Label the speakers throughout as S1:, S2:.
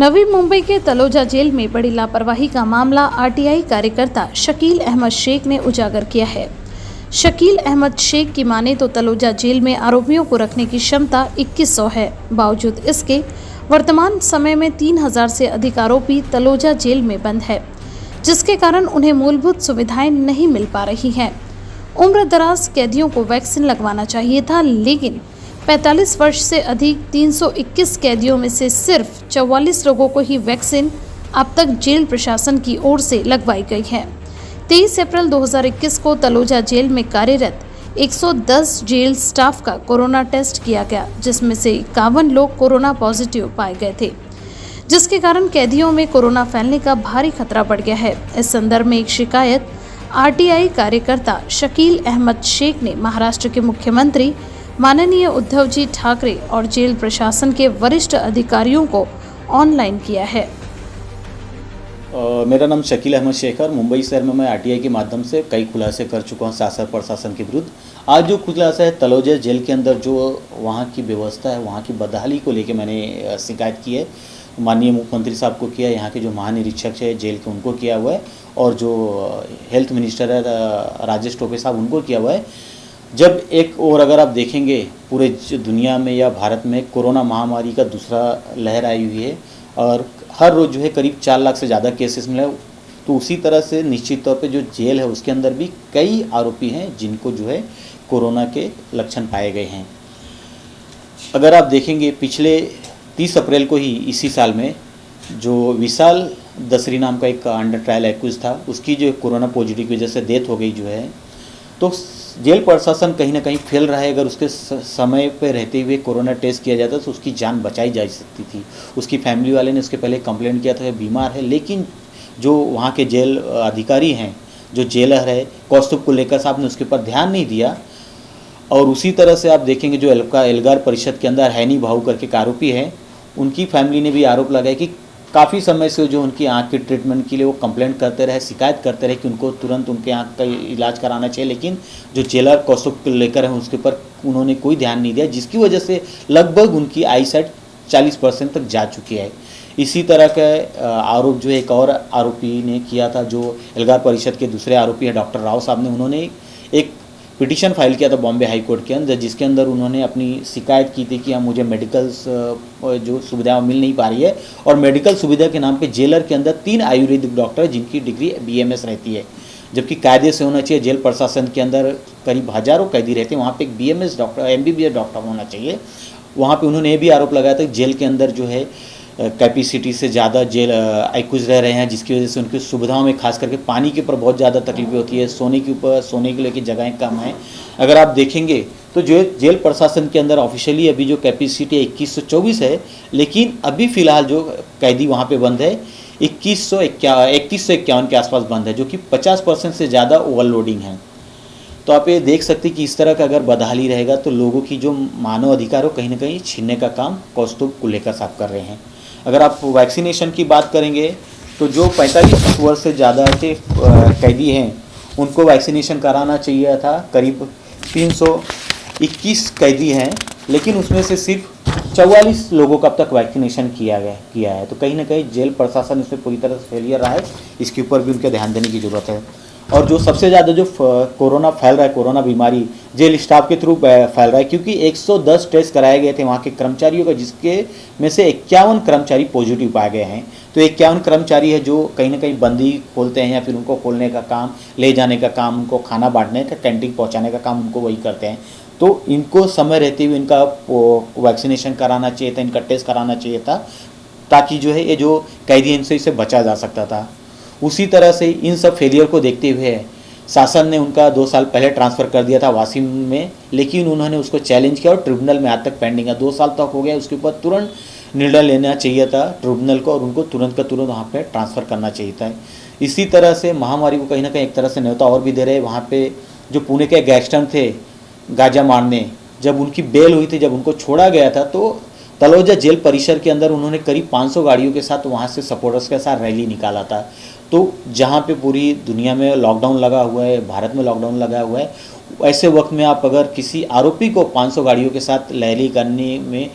S1: नवी मुंबई के तलोजा जेल में बड़ी लापरवाही का मामला आरटीआई कार्यकर्ता शकील अहमद शेख ने उजागर किया है। शकील अहमद शेख की माने तो तलोजा जेल में आरोपियों को रखने की क्षमता 2100 है। बावजूद इसके वर्तमान समय में 3000 से अधिक आरोपी तलोजा जेल में बंद है, जिसके कारण उन्हें मूलभूत सुविधाएं नहीं मिल पा रही हैं। उम्र दराज कैदियों को वैक्सीन लगवाना चाहिए था, लेकिन 45 वर्ष से अधिक 321 कैदियों में से सिर्फ 44 लोगों को ही वैक्सीन अब तक जेल प्रशासन की ओर से लगवाई गई है। 23 अप्रैल 2021 को तलोजा जेल में कार्यरत 110 जेल स्टाफ का कोरोना टेस्ट किया गया, जिसमें से 51 लोग कोरोना पॉजिटिव पाए गए थे, जिसके कारण कैदियों में कोरोना फैलने का भारी खतरा बढ़ गया है। इस संदर्भ में एक शिकायत आरटीआई कार्यकर्ता शकील अहमद शेख ने महाराष्ट्र के मुख्यमंत्री माननीय उद्धव जी ठाकरे और जेल प्रशासन के वरिष्ठ अधिकारियों को ऑनलाइन किया है।
S2: मेरा नाम शकील अहमद शेख है और मुंबई शहर में मैं आरटीआई के माध्यम से कई खुलासे कर चुका हूँ शासन प्रशासन के विरुद्ध। आज जो खुलासा है तलोजा जेल के अंदर जो वहाँ की व्यवस्था है, वहाँ की बदहाली को लेकर मैंने शिकायत की है। माननीय मुख्यमंत्री साहब को किया, यहाँ के जो महानिरीक्षक है जेल के उनको किया हुआ है, और जो हेल्थ मिनिस्टर है राजेश टोपे साहब उनको किया हुआ है। जब एक और अगर आप देखेंगे पूरे दुनिया में या भारत में कोरोना महामारी का दूसरा लहर आई हुई है और हर रोज़ जो है करीब 4 लाख से ज़्यादा केसेस मिले, तो उसी तरह से निश्चित तौर पे जो जेल है उसके अंदर भी कई आरोपी हैं जिनको जो है कोरोना के लक्षण पाए गए हैं। अगर आप देखेंगे पिछले 30 अप्रैल को ही इसी साल में जो विशाल दसरी नाम का एक अंडर ट्रायल एक्यूज था, उसकी जो कोरोना पॉजिटिव की वजह से डेथ हो गई जो है, तो जेल प्रशासन कहीं ना कहीं फेल रहा है। अगर उसके समय पे रहते हुए कोरोना टेस्ट किया जाता तो उसकी जान बचाई जा सकती थी। उसकी फैमिली वाले ने उसके पहले कंप्लेंट किया था कि बीमार है, लेकिन जो वहाँ के जेल अधिकारी हैं, जो जेलर है कौस्तुभ कुलेकर साहब ने उसके ऊपर ध्यान नहीं दिया। और उसी तरह से आप देखेंगे जो एल्गार परिषद के अंदर हैनी भाऊ करके एक आरोपी है, उनकी फैमिली ने भी आरोप लगाया कि काफ़ी समय से जो उनकी आँख के ट्रीटमेंट के लिए वो कंप्लेंट करते रहे, शिकायत करते रहे कि उनको तुरंत उनके आँख का इलाज कराना चाहिए, लेकिन जो जेलर कौस्तुभ कुलेकर है उसके ऊपर उन्होंने कोई ध्यान नहीं दिया, जिसकी वजह से लगभग उनकी आईसाइट 40% तक जा चुकी है। इसी तरह का आरोप जो एक और आरोपी ने किया था, जो एल्गार परिषद के दूसरे आरोपी है डॉक्टर राव साहब ने, उन्होंने एक पिटीशन फाइल किया था बॉम्बे हाई कोर्ट के अंदर, जिसके अंदर उन्होंने अपनी शिकायत की थी कि मुझे मेडिकल्स जो सुविधा मिल नहीं पा रही है, और मेडिकल सुविधा के नाम पे जेलर के अंदर 3 आयुर्वेदिक डॉक्टर जिनकी डिग्री BMS रहती है, जबकि कायदे से होना चाहिए। जेल प्रशासन के अंदर करीब हज़ारों कैदी रहते हैं, वहाँ पे एक BMS डॉक्टर MBBS डॉक्टर होना चाहिए। वहाँ पे उन्होंने ये भी आरोप लगाया था कि जेल के अंदर जो है कैपेसिटी से ज़्यादा जेल एक्यूज रह रहे हैं, जिसकी वजह से उनकी सुविधाओं में खास करके पानी के ऊपर बहुत ज़्यादा तकलीफें होती है, सोने के लिए की जगहें कम हैं। अगर आप देखेंगे तो जो जेल प्रशासन के अंदर ऑफिशियली अभी जो कैपेसिटी 2124 है, लेकिन अभी फ़िलहाल जो कैदी वहाँ पे बंद है 3151 के आसपास बंद है, जो कि 50% से ज़्यादा ओवरलोडिंग है। तो आप ये देख सकते हैं कि इस तरह का अगर बदहाली रहेगा तो लोगों की जो मानव अधिकार हो कहीं ना कहीं छीनने का काम कौस्तुभ कुलेकर साहब कर रहे हैं। अगर आप वैक्सीनेशन की बात करेंगे तो जो 45 वर्ष से ज़्यादा के कैदी हैं उनको वैक्सीनेशन कराना चाहिए था। करीब 321 कैदी हैं, लेकिन उसमें से सिर्फ 44 लोगों का अब तक वैक्सीनेशन किया है। तो कहीं ना कहीं जेल प्रशासन इसमें पूरी तरह से फेलियर रहा है, इसके ऊपर भी उनके ध्यान देने की ज़रूरत है। और जो सबसे ज़्यादा जो कोरोना फैल रहा है, कोरोना बीमारी जेल स्टाफ के थ्रू फैल रहा है, क्योंकि 110 टेस्ट कराए गए थे वहाँ के कर्मचारियों का, जिसके में से 51 कर्मचारी पॉजिटिव पाए गए हैं। तो 51 कर्मचारी है जो कहीं ना कहीं बंदी खोलते हैं या फिर उनको खोलने का काम, ले जाने का काम, उनको खाना बांटने का, कैंटीन पहुँचाने का काम उनको वही करते हैं। तो इनको समय रहते हुए इनका वैक्सीनेशन कराना चाहिए था, इनका टेस्ट कराना चाहिए था, ताकि जो है ये जो कैदी इनसे इसे बचा जा सकता था। उसी तरह से इन सब फेलियर को देखते हुए शासन ने उनका 2 साल पहले ट्रांसफ़र कर दिया था वासिम में, लेकिन उन्होंने उसको चैलेंज किया और ट्रिब्यूनल में आज तक पेंडिंग है। 2 साल तक हो गया, उसके ऊपर तुरंत निर्णय लेना चाहिए था ट्रिब्यूनल को, और उनको तुरंत का तुरंत वहाँ पे ट्रांसफ़र करना चाहिए था। इसी तरह से महामारी को कहीं ना कहीं एक तरह से न्योता और भी दे रहे। वहाँ पे जो पुणे के गैंगस्टर थे गाजा मारने, जब उनकी बेल हुई थी, जब उनको छोड़ा गया था, तो तलोजा जेल परिसर के अंदर उन्होंने करीब 500 गाड़ियों के साथ वहाँ से सपोर्टर्स के साथ रैली निकाला था। तो जहाँ पे पूरी दुनिया में लॉकडाउन लगा हुआ है, भारत में लॉकडाउन लगा हुआ है, ऐसे वक्त में आप अगर किसी आरोपी को 500 गाड़ियों के साथ रैली करने में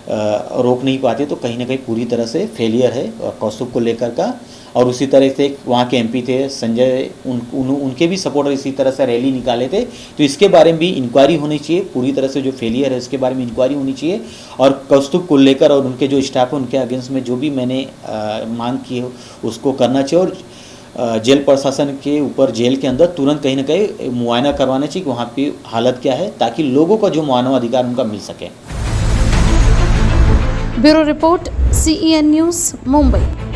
S2: रोक नहीं पाते, तो कहीं ना कहीं पूरी तरह से फेलियर है कौस्तुभ को लेकर का। और उसी तरह से वहाँ के एमपी थे संजय, उनके भी सपोर्टर इसी तरह से रैली निकाले थे। तो इसके बारे में भी इंक्वायरी होनी चाहिए, पूरी तरह से जो फेलियर है इसके बारे में इंक्वायरी होनी चाहिए। और कौस्तुभ को लेकर और उनके जो स्टाफ है उनके अगेंस्ट में जो भी मैंने मांग की है उसको करना चाहिए। और जेल प्रशासन के ऊपर जेल के अंदर तुरंत कहीं ना कहीं मुआयना करवाना चाहिए कि वहाँ की हालत क्या है, ताकि लोगों का जो मानवाधिकार उनका मिल सके।
S1: Bureau report, CEN news, Mumbai.